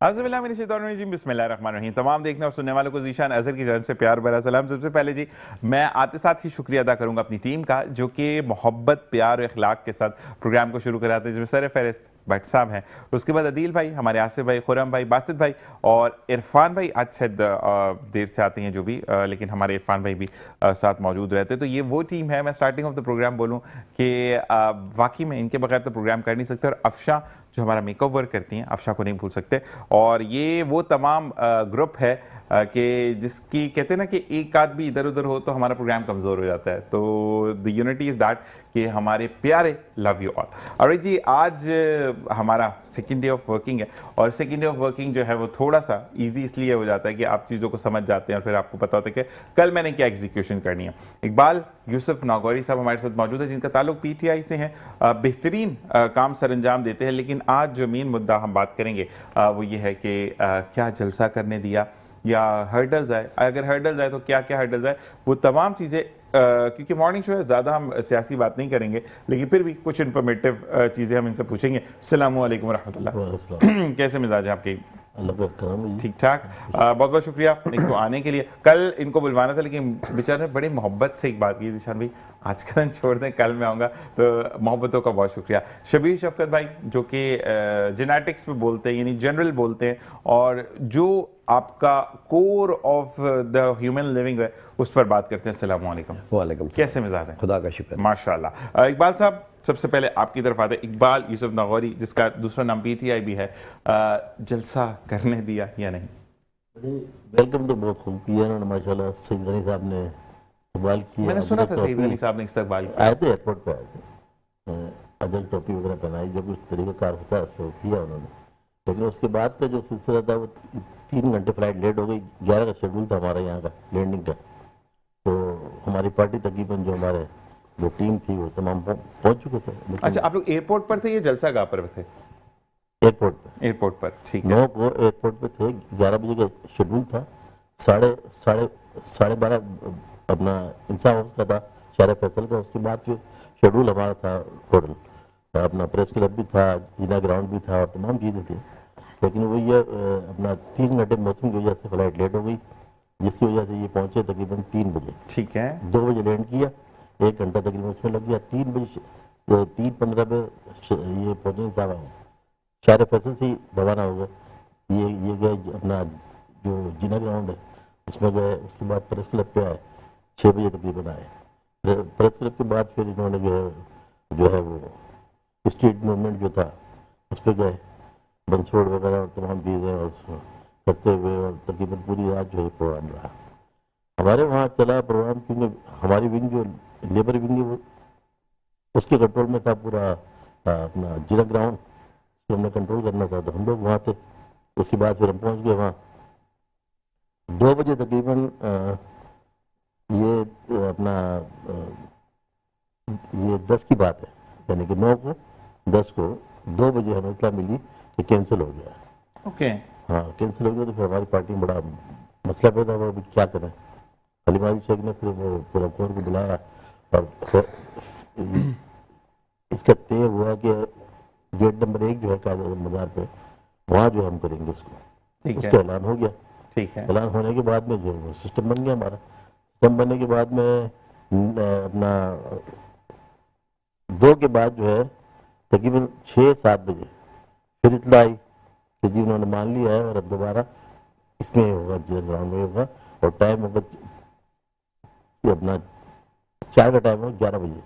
जी बिस्मिल्लाहिर्रहमानिर्रहीम। तमाम देखने और सुनने वालों को ज़ीशान अज़हर की जानब से प्यार भरा सलाम। सबसे पहले जी मैं आते साथ ही शुक्रिया अदा करूँगा अपनी टीम का, जो कि मोहब्बत, प्यार और इखलाक के साथ प्रोग्राम को शुरू कराते हैं, जिसमें सर फहरिस्त भट्ट साहब हैं। उसके बाद अदील भाई, हमारे आसिफ भाई, खुरम भाई, बासित भाई और इरफान भाई आज शायद देर से आते हैं जो भी, लेकिन हमारे इरफान भाई भी साथ मौजूद रहते हैं। तो ये वो टीम है, मैं स्टार्टिंग ऑफ द प्रोग्राम बोलूँ कि वाकई में इनके बगैर तो प्रोग्राम कर नहीं सकते। और अफशा जो हमारा मेकअप वर्क करती हैं, अफशा को नहीं भूल सकते। और ये वो तमाम ग्रुप है कि जिसकी कहते हैं ना कि एक आध भी इधर उधर हो तो हमारा प्रोग्राम कमज़ोर हो जाता है। तो द यूनिटी इज़ दैट कि हमारे प्यारे लव यू ऑल। अरे जी आज हमारा सेकेंड डे ऑफ वर्किंग है, और सेकेंड डे ऑफ वर्किंग जो है वो थोड़ा सा इजी इसलिए हो जाता है कि आप चीज़ों को समझ जाते हैं और फिर आपको पता होता है कि कल मैंने क्या एग्जीक्यूशन करनी है। इकबाल यूसुफ नागौरी साहब हमारे साथ मौजूद है, जिनका ताल्लुक पीटीआई से है। बेहतरीन काम सर अंजाम देते हैं। लेकिन आज जो मेन मुद्दा हम बात करेंगे वो ये है कि क्या जलसा करने दिया या हर्डल्स आए। अगर हर्डल्स आए तो क्या क्या हर्डल्स आए, वो तमाम चीज़ें, क्योंकि मॉर्निंग शो है, ज़्यादा हम सियासी बात नहीं करेंगे, लेकिन फिर भी कुछ इन्फॉर्मेटिव चीज़ें हम इनसे पूछेंगे। अस्सलामु अलैकुम रहमतुल्लाह। कैसे मिजाज है आपके? ठीक ठाक। बहुत बहुत शुक्रिया इनको आने के लिए। कल इनको बुलवाना था, लेकिन बेचारे बड़ी मोहब्बत से एक बात की, निशान भाई आज का दिन छोड़ दें, कल मैं आऊँगा। तो मोहब्बतों का बहुत शुक्रिया। शबीर शफकत भाई जो कि जेनेटिक्स में बोलते हैं, यानी जनरल बोलते हैं, और जो आपका core of the human living है उस पर बात करते हैं। अस्सलाम वालेकुम। वालेकुम। कैसे मिजाज हैं? खुदा का शुक्र, माशाल्लाह। इकबाल साहब सबसे पहले आपकी तरफ आते हैं। इकबाल यूसुफ नागौरी, जिसका दूसरा नाम पीटीआई भी है, जलसा करने दिया या नहीं? वेलकम तो बहुत खूब किया उन्होंने माशाल्लाह। सईद गनी साहब ने इकबाल किया। मैंने सुना था सईद गनी साहब ने इस्तकबाल किया। आए थे एयरपोर्ट पे, आए थे, अजल टोपी वगैरह पहनाई, जो कुछ तरीक़ाकार होता है उसको किया उन्होंने। लेकिन उसके बाद का जो सिलसिला था वो 3 घंटे फ्लाइट लेट हो गई। 11 का शेड्यूल था हमारे यहाँ का लैंडिंग का। तो हमारी पार्टी तकरीबन जो हमारे जो टीम थी वो तमाम पहुँच चुके थे। अच्छा, आप लोग एयरपोर्ट पर थे, ये जलसा गाह पर थे? एयरपोर्ट पे। एयरपोर्ट पर, ठीक है। 9 को एयरपोर्ट पे थे। 11 बजे का शेड्यूल था। साढ़े 12 अपना इंसाफ हाउस का था, शारे फैसल का। उसके बाद फिर शेड्यूल हमारा था टोटल, अपना प्रेस क्लब भी था, जीना ग्राउंड भी था और तमाम चीज़ें थी। लेकिन वो ये अपना 3 घंटे मौसम की वजह से फ्लाइट लेट हो गई, जिसकी वजह से ये पहुंचे तकरीबन 3 बजे। ठीक है। 2 बजे लैंड किया, 1 घंटा तकरीबन उसमें लग गया। 3 बजे 3:15 पे ये पहुंचे इंसाफ हाउस। शारे फैसल से ही रवाना हो गए। ये गए अपना जो जीना ग्राउंड है उसमें गए। उसके बाद प्रेस क्लब पे आए, 6 बजे तकरीबन आए। प्रेस क्लब के बाद फिर इन्होंने जो है वो स्ट्रीट मूवमेंट जो था उस पर गए, बंसोड़ वगैरह और तमाम चीज़ें और करते हुए, और तकरीबन पूरी रात जो है प्रोग्राम रहा हमारे वहाँ चला प्रोग्राम। क्योंकि हमारी विंग जो लेबर विंग है वो उसके कंट्रोल में था पूरा अपना जीना ग्राउंड, तो हमने कंट्रोल करना था, तो हम लोग वहाँ थे। उसके बाद फिर हम पहुँच गए वहाँ 2 बजे तकरीबन। ये अपना ये 10 की बात है, यानी कि 9 को 10 को 2 बजे हमें इत्तला मिली कि कैंसिल हो गया। ओके। हाँ, कैंसिल हो गया। तो फिर हमारी पार्टी में बड़ा मसला पैदा हुआ, अभी क्या करें। हलीमाजी शेख ने फिर वो पूरा कोर को बुलाया और इसका तय हुआ कि गेट नंबर 1 जो है कायदे मज़ार पे, वहाँ जो हम करेंगे उसको। उसका ऐलान हो गया। ठीक है। ऐलान होने के बाद में जो है वो सिस्टम बन गया हमारा। सिस्टम बनने के बाद में अपना 2 के बाद जो है तकरीबन 6-7 बजे फिर इत्तला आई कि जी उन्होंने मान लिया है और अब दोबारा इसमें होगा, ग्राउंड में होगा, और टाइम होगा अपना 4 का टाइम होगा 11 बजे।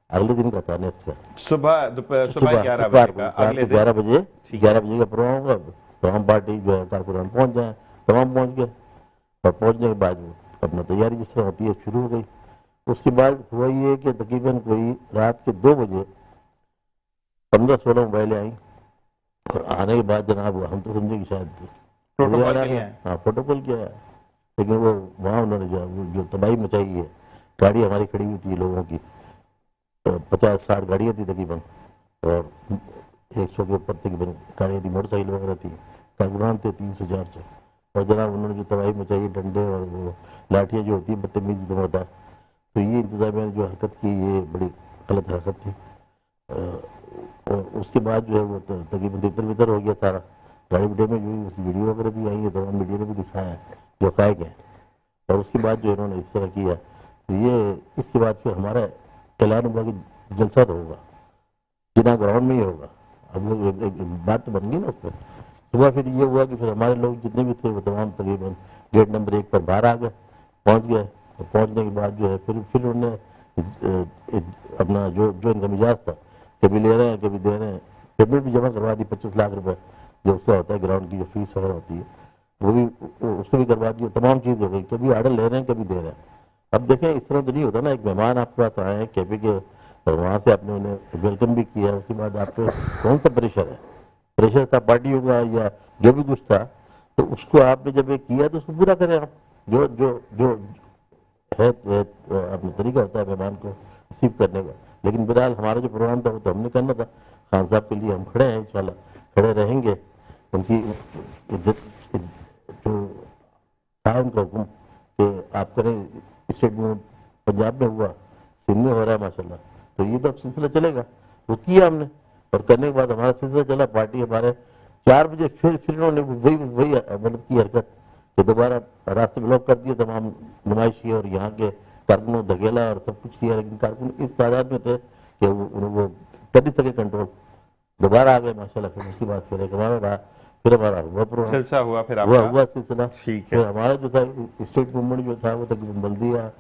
अगले दिन का था, नेक्स्ट का सुबह 11 बजे का, अगले दिन 11 बजे का प्रोग्राम होगा। तो हम पार्टी जो है कारकुनान पहुंच जाए, तमाम पहुंच गए। और पहुंचने के बाद अपना तैयारी जिस तरह होती है शुरू हो गई। उसके बाद हुआ ये कि तकरीबन कोई रात के 2 बजे 15-16 मोबाइलें आई। और आने के बाद जनाब हम तो समझे कि शायद प्रोटोकॉल किया है, लेकिन वो वहाँ उन्होंने जो तबाही मचाई है। गाड़ी हमारी खड़ी हुई थी लोगों की, 50-60 गाड़ियाँ थी तकरीबन, और 100 के ऊपर तकरीबन गाड़ियाँ थी, मोटरसाइकिल वगैरह थी, कारकुनान थे 300-400। और जनाब उन्होंने जो तबाही मचाई, डंडे और वो लाठियाँ जो होती है बदतमीजी तो होता है, तो ये इंतजामिया ने जो हरकत की ये बड़ी गलत हरकत थी। और उसके बाद जो है वो तकरीबन तितर बितर हो गया सारा। गाड़ी वीडियो में जो उस वीडियो वगैरह भी आई है, तमाम मीडिया ने भी दिखाया है जो कहे गए, और उसके बाद जो इन्होंने इस तरह किया, तो ये इसके बाद फिर हमारा ऐलान हुआ कि जलसा तो होगा, बिना ग्राउंड में ही होगा। अब वो एक बात तो बन गई ना उस पर। सुबह फिर ये हुआ कि फिर हमारे लोग जितने भी थे वो तमाम तकरीबन गेट नंबर 1 पर बाहर आ गए, पहुंच गए। और पहुंचने के बाद जो है फिर उन्होंने अपना जो इनका मिजाज था, कभी ले रहे हैं कभी दे रहे हैं, पेमेंट भी जमा करवा दी 25 लाख रुपए जो उसका होता है ग्राउंड की जो फीस वगैरह होती है, वो भी उसको भी करवा दिया। तमाम चीज़ हो गई, कभी ऑर्डर ले रहे हैं कभी दे रहे हैं। अब देखें इस तरह तो नहीं होता ना, एक मेहमान आपके पास आए हैं कैफे के और वहाँ से आपने उन्हें वेलकम भी किया, उसके बाद आप पे कौन सा प्रेशर है, प्रेशर था पार्टियों का या जो भी कुछ था, तो उसको आपने जब ये किया तो उसको पूरा करें आप। जो जो जो है अपना तरीका होता है मेहमान को रिसीव करने का। लेकिन बहरहाल हमारा जो प्रोग्राम था वो तो हमने करना था, खान साहब के लिए हम खड़े हैं, इंशाल्लाह खड़े रहेंगे। उनकी जो था उनका हुक्म कि आप करें, स्टेट में पंजाब में हुआ, सिंध में हो रहा है माशाल्लाह, तो ये तो अब सिलसिला चलेगा, वो किया हमने। और करने के बाद हमारा सिलसिला चला, पार्टी हमारे 4 बजे फिर उन्होंने वही मतलब की हरकत कि दोबारा रास्ते ब्लॉक कर दिए, तमाम नुमाइशी और यहाँ के कारकुनों धकेला और सब कुछ किया, लेकिन कारकुन इस तादाद में थे कि वो कर नहीं सके कंट्रोल, दोबारा आ गए माशाल्लाह। फिर उसके बाद फिर एक हमारा रहा, फिर हमारा हुआ प्रोग्राम, जलसा हुआ, फिर आपका हुआ सिलसिला। ठीक है। फिर हमारा जो था स्टेट मूवमेंट जो था वो तकरीबन बल्दिया,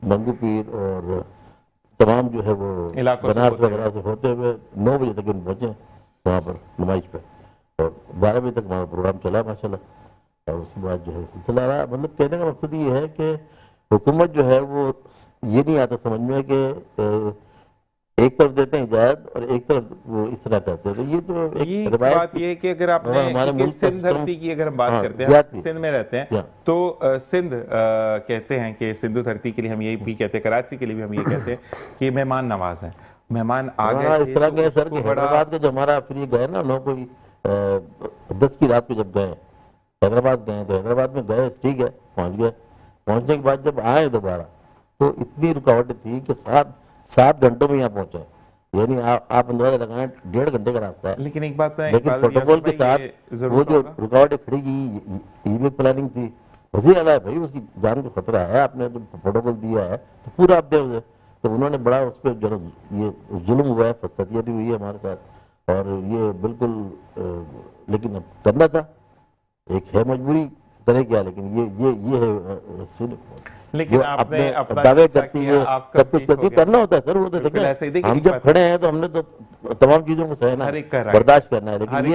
बंगू पीर और तमाम जो है वो बनारस वगैरह से होते हुए 9 बजे तक पहुंचे वहाँ पर नुमाइश पे, और 12 बजे तक हमारा प्रोग्राम चला माशाल्लाह। और उसके बाद जो है सिलसिला रहा। मतलब कहने का मकसद ये है कि हुकूमत जो है वो ये नहीं आता समझ में कि एक तरफ देते हैं इजाजत और एक तरफ वो इस तरह करते हैं, तो ये तो एक बात ये है कि अगर आपने हमारे मुल्क सिंध धरती की अगर हम बात करते हैं, सिंध में रहते हैं, तो सिंध कहते हैं कि सिंधु धरती के लिए हम यही भी कहते हैं, कराची के लिए भी हम ये कहते हैं कि मेहमान नवाज है, मेहमान आ गए इस तरह के सर हैदराबाद के जो हमारा फिर ये गए ना लोग, कोई 10 की रात को जब गए हैदराबाद गए, तो हैदराबाद में गए ठीक है, पहुंच गए, पहुंचने के बाद जब आए दोबारा तो इतनी रुकावटें थी कि 7 घंटों में यहाँ पहुंचे, यानी आप अंदाजा लगाएं 1.5 घंटे का रास्ता है। लेकिन एक बात, लेकिन प्रोटोकॉल के साथ वो जो रुकावटें खड़ी की ये प्लानिंग थी, वही वाला है भाई, उसकी जान को खतरा है, आपने जो प्रोटोकॉल दिया है तो पूरा आप दे उसे। तो उन्होंने बड़ा उस पर जो ये जुल्म हुआ है, फसादियत हुई है हमारे साथ, और ये बिल्कुल लेकिन अब करना था, एक है मजबूरी, करे क्या, लेकिन ये है लेकिन आपने अपना दावे करती है, सब कुछ करती करना होता है सर। वो तो देखिए हम जब खड़े हैं तो हमने तो तमाम चीजों को सहना है, बर्दाश्त करना है, लेकिन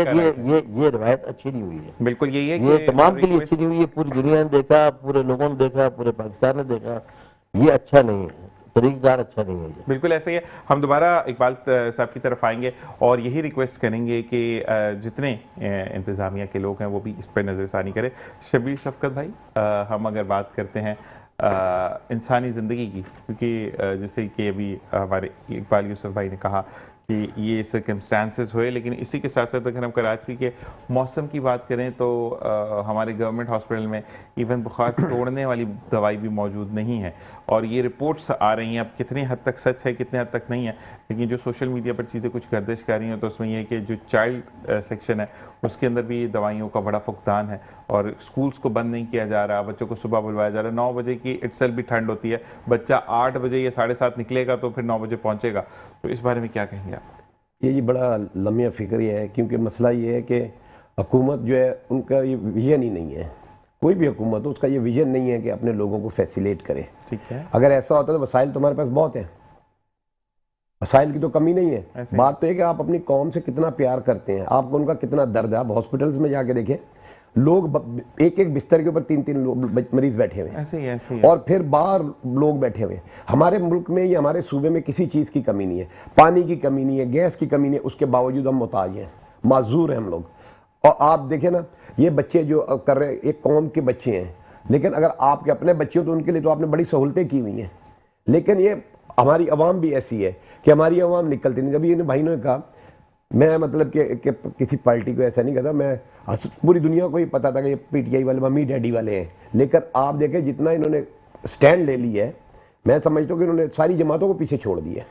ये रिवायत अच्छी नहीं हुई है। बिल्कुल यही है, ये तमाम के लिए अच्छी नहीं हुई है, पूरी दुनिया ने देखा, पूरे लोगों ने देखा, पूरे पाकिस्तान ने देखा, ये अच्छा नहीं है, तरीकेकार अच्छा नहीं है। बिल्कुल ऐसे ही है। हम दोबारा इकबाल साहब की तरफ आएंगे और यही रिक्वेस्ट करेंगे कि जितने इंतज़ामिया के लोग हैं वो भी इस पर नज़रसानी करें। शबीर शफकत भाई, हम अगर बात करते हैं इंसानी ज़िंदगी की, क्योंकि जैसे कि अभी हमारे इकबाल यूसुफ भाई ने कहा कि ये सर्कमस्टांसेस हुए, लेकिन इसी के साथ साथ अगर हम कराची के मौसम की बात करें तो हमारे गवर्नमेंट हॉस्पिटल में इवन बुखार तोड़ने वाली दवाई भी मौजूद नहीं है, और ये रिपोर्ट्स आ रही हैं, अब कितनी हद तक सच है कितने हद तक नहीं है, लेकिन जो सोशल मीडिया पर चीज़ें कुछ गर्दिश कर रही हैं तो उसमें यह है कि जो चाइल्ड सेक्शन है उसके अंदर भी दवाइयों का बड़ा फुकदान है, और स्कूल्स को बंद नहीं किया जा रहा, बच्चों को सुबह बुलवाया जा रहा है। 9 बजे की इटसेल्फ भी ठंड होती है, बच्चा 8 बजे या 7:30 निकलेगा तो फिर 9 बजे पहुंचेगा, तो इस बारे में क्या कहेंगे आप? ये बड़ा लम्हा फ़िक्र है, क्योंकि मसला ये है कि हुकूमत जो है उनका ये विजन ही नहीं है, कोई भी हुकूमत हो उसका ये विजन नहीं है कि अपने लोगों को फैसिलेट करे। ठीक है, अगर ऐसा होता तो वसाइल तुम्हारे पास बहुत हैं, वसाइल की तो कमी नहीं है। बात तो है कि आप अपनी कौम से कितना प्यार करते हैं, आपको उनका कितना दर्द है। आप हॉस्पिटल्स में जाके देखें, लोग एक बिस्तर के ऊपर 3 मरीज बैठे हुए हैं, ऐसे ही और फिर बाहर लोग बैठे हुए हैं। हमारे मुल्क में या हमारे सूबे में किसी चीज़ की कमी नहीं है, पानी की कमी नहीं है, गैस की कमी नहीं है, उसके बावजूद हम मुताज हैं, माजूर हैं हम लोग। और आप देखें ना, ये बच्चे जो कर रहे हैं एक कौम के बच्चे हैं, लेकिन अगर आपके अपने बच्चे हो तो उनके लिए तो आपने बड़ी सहूलतें की हुई हैं। लेकिन ये हमारी आवाम भी ऐसी है कि हमारी आवाम निकलती नहीं। जब ये भाई ने कहा, मैं मतलब कि किसी पार्टी को ऐसा नहीं कहता, मैं पूरी दुनिया को ही पता था कि ये पीटीआई वाले मम्मी डैडी वाले हैं, लेकिन आप देखें जितना इन्होंने स्टैंड ले ली है, मैं समझता हूँ कि इन्होंने सारी जमातों को पीछे छोड़ दिया,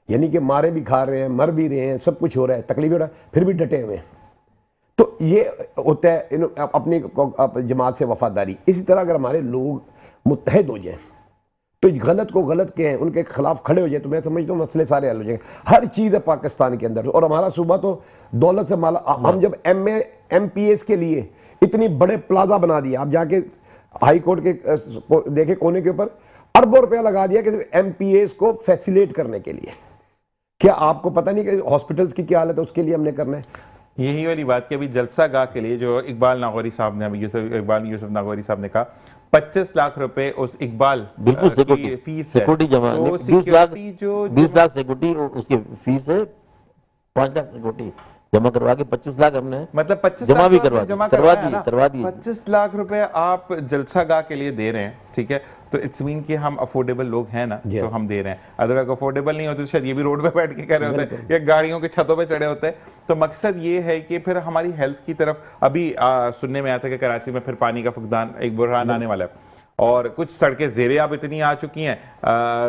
यानी कि मारे भी खा रहे हैं, मर भी रहे हैं, सब कुछ हो रहा है, तकलीफ हो रहा है, फिर भी डटे हुए हैं। तो ये होता है अपनी जमात से वफादारी। इसी तरह अगर हमारे लोग मुत्तहद हो जाएं, तो गलत को गलत के हैं उनके खिलाफ खड़े हो जाए, तो मैं समझता हूँ मसले सारे हल हो जाएंगे। हर चीज़ है पाकिस्तान के अंदर, और हमारा सूबा तो दौलत से माला। हम जब MPS के लिए इतनी बड़े प्लाजा बना दिया, आप जाके हाई कोर्ट के देखे कोने के ऊपर अरबों रुपया लगा दिया कि MPS को फैसिलिटेट करने के लिए। क्या आपको पता नहीं कि हॉस्पिटल्स की क्या हालत है, उसके लिए हमने करना है। यही वाली बात कि अभी जलसा गाह के लिए जो इकबाल नागौरी साहब ने, अभी इकबाल यूसुफ नागौरी साहब ने कहा 25 लाख रुपए उस इकबाल बिल्कुल की फीस है, सिक्योरिटी जमा, तो 20 लाख सिक्योरिटी जो 20 लाख सिक्योरिटी उसकी फीस है, 5 लाख सिक्योरिटी जमा करवा के 25 लाख हमने मतलब 25 जमा लाख भी तो आपने करवा करवा दी। 25 लाख रुपए आप जलसा गाह के लिए दे रहे हैं, ठीक है, तो इट्स मीन कि हम अफोर्डेबल लोग हैं ना, तो हम दे रहे हैं। अगर अफोर्डेबल नहीं होते तो शायद ये भी रोड पे बैठ के कर रहे होते या गाड़ियों के छतों पे चढ़े होते। तो मकसद ये है कि फिर हमारी हेल्थ की तरफ अभी सुनने में आया था कि कराची में फिर पानी का फुकदान, एक बुरहान आने वाला है, और कुछ सड़कें ज़ेरे अब इतनी आ चुकी हैं,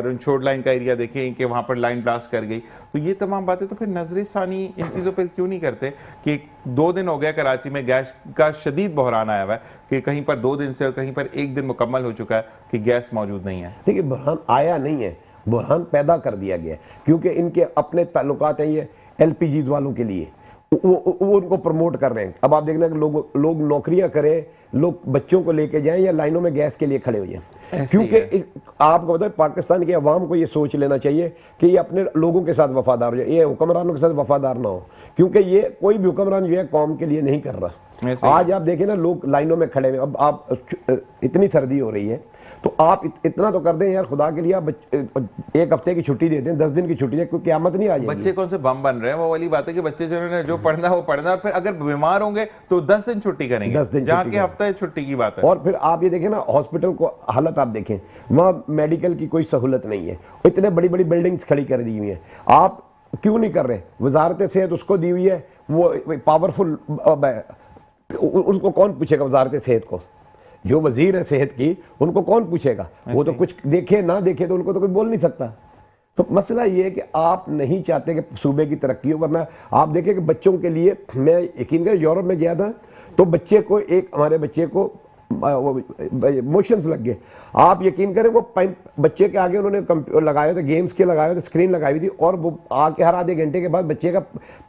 रनछोड़ लाइन का एरिया देखें कि वहाँ पर लाइन ब्लास्ट कर गई। तो ये तमाम बातें तो फिर नजर सानी इन चीज़ों पर क्यों नहीं करते कि 2 दिन हो गया कराची में गैस का शदीद बहरान आया हुआ है कि कहीं पर 2 दिन से और कहीं पर 1 दिन मुकम्मल हो चुका है कि गैस मौजूद नहीं है। देखिए, बहरान आया नहीं है, बहरान पैदा कर दिया गया है, क्योंकि इनके अपने ताल्लुकात हैं ये LPG वालों के लिए, वो उनको प्रमोट कर रहे हैं। अब आप देखना कि लोग नौकरियां करें, लोग बच्चों को लेके जाएं या लाइनों में गैस के लिए खड़े हो जाएं, क्योंकि आपको पता है पाकिस्तान की आवाम को ये सोच लेना चाहिए कि ये अपने लोगों के साथ वफादार हो जाए, ये हुक्मरानों के साथ वफादार ना हो, क्योंकि ये कोई भी हुक्मरान जो है कौम के लिए नहीं कर रहा। आज आप देखें ना, लोग लाइनों में खड़े हुए। अब आप इतनी सर्दी हो रही है तो आप इतना तो कर दें यार, खुदा के लिए आप 1 हफ्ते की छुट्टी दे दें, 10 दिन की छुट्टी दें, कोई क़यामत नहीं आ जाएगी। बच्चे कौन से बम बन रहे हैं, वो वाली बात है कि बच्चे जिन्होंने जो पढ़ना वो पढ़ना, फिर अगर बीमार होंगे तो 10 दिन छुट्टी करेंगे, 10 दिन जहाँ के हफ्ता छुट्टी की बात है। और फिर आप ये देखें ना, हॉस्पिटल को हालत आप देखें, वहाँ मेडिकल की कोई सहूलत नहीं है, इतने बड़ी बड़ी बिल्डिंग्स खड़ी कर दी हुई हैं। आप क्यों नहीं कर रहे? वजारत सेहत उसको दी हुई है, वो पावरफुल, उसको कौन पूछेगा? वजारत सेहत को, जो वजीर है सेहत की, उनको कौन पूछेगा? वो तो कुछ देखे ना देखे तो उनको तो कोई बोल नहीं सकता। तो मसला ये है कि आप नहीं चाहते कि सूबे की तरक्की हो, वरना आप देखें कि बच्चों के लिए, मैं यकीन करें यूरोप में गया था तो बच्चे को, एक हमारे बच्चे को मोशंस लग गए, आप यकीन करें वो बच्चे के आगे उन्होंने कंप्यूटर लगाए थे, गेम्स के लगाए थे, स्क्रीन लगाई हुई थी, और वो आके हर आधे घंटे के बाद बच्चे का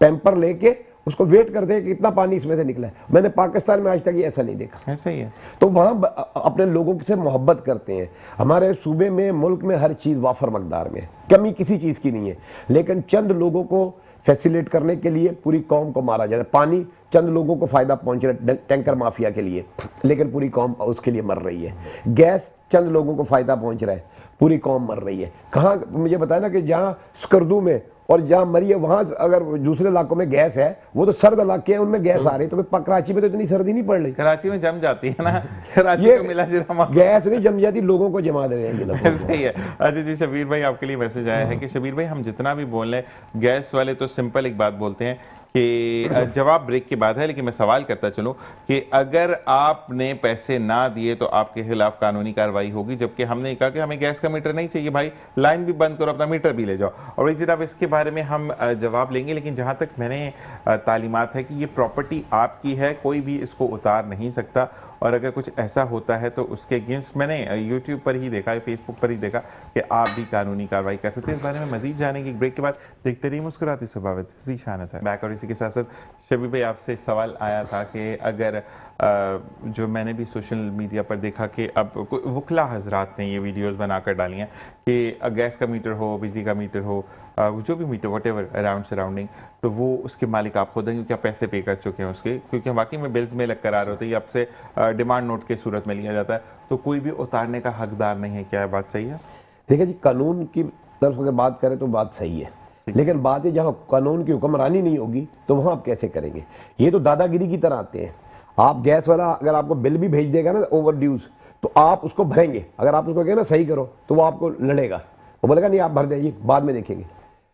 पैम्पर लेके उसको वेट करते हैं कि इतना पानी इसमें से निकला है। मैंने पाकिस्तान में आज तक ये ऐसा नहीं देखा। ऐसा ही है। तो वहाँ अपने लोगों से मोहब्बत करते हैं। हमारे सूबे में, मुल्क में हर चीज़ वाफर मकदार में, कमी किसी चीज़ की नहीं है, लेकिन चंद लोगों को फैसिलिटेट करने के लिए पूरी कौम को मारा जाता है। पानी चंद लोगों को फ़ायदा पहुँच रहा है टैंकर माफिया के लिए, लेकिन पूरी कौम उसके लिए मर रही है। गैस चंद लोगों को फ़ायदा पहुँच रहा है, पूरी कौम मर रही है। कहाँ, मुझे बताया ना कि जहाँ स्कर्दू में और जहाँ मरी है, वहाँ अगर दूसरे इलाकों में गैस है, वो तो सर्द इलाके हैं, उनमें गैस आ रही है, तो कराची में तो इतनी सर्दी नहीं पड़ रही। कराची में जम जाती है ना, कराची को मिला जुला गैस नहीं जम जाती, लोगों को जमा दे रहे हैं। सही है। अच्छा जी, शबीर भाई आपके लिए मैसेज आया है कि शबीर भाई, हम जितना भी बोल रहे हैं, गैस वाले तो सिंपल एक बात बोलते हैं कि जवाब ब्रेक के बाद है, लेकिन मैं सवाल करता चलूं कि अगर आपने पैसे ना दिए तो आपके खिलाफ कानूनी कार्रवाई होगी, जबकि हमने कहा कि हमें गैस का मीटर नहीं चाहिए भाई, लाइन भी बंद करो, अपना मीटर भी ले जाओ। और भाई जनाब, इसके बारे में हम जवाब लेंगे, लेकिन जहां तक मैंने तालीमात है कि ये प्रॉपर्टी आपकी है, कोई भी इसको उतार नहीं सकता, और अगर कुछ ऐसा होता है तो उसके अगेंस्ट मैंने यूट्यूब पर ही देखा है, फेसबुक पर ही देखा कि आप भी कानूनी कार्रवाई कर सकते हैं। इस बारे में मजीद जानेंगे ब्रेक के बाद। देखते रहिए मुस्कुराती स्वभावित ज़ीशान है बैक। और इसी के साथ साथ शबीर भाई, आपसे सवाल आया था कि अगर जो मैंने भी सोशल मीडिया पर देखा कि अब वकला हजरात ने ये वीडियोस बनाकर डाली हैं कि गैस का मीटर हो, बिजली का मीटर हो, जो भी मीटर वटेवर अराउंड सराउंडिंग, तो वो उसके मालिक आप खुद हैं, क्योंकि आप पैसे पे कर चुके हैं उसके, क्योंकि वाकई में बिल्स में लग कर आ रहे होते हैं, आपसे डिमांड नोट के सूरत में लिया जाता है, तो कोई भी उतारने का हकदार नहीं है। क्या है बात सही है? देखिए जी, कानून की तरफ अगर बात करें तो बात सही है, लेकिन बात है जहाँ कानून की हुक्मरानी नहीं होगी तो वहाँ आप कैसे करेंगे? ये तो दादागिरी की तरह आते हैं। आप गैस वाला अगर आपको बिल भी भेज देगा ना ओवर ड्यूज, तो आप उसको भरेंगे। अगर आप उसको कहें ना सही करो, तो वो आपको लड़ेगा, वो बोलेगा नहीं आप भर दीजिए, बाद में देखेंगे।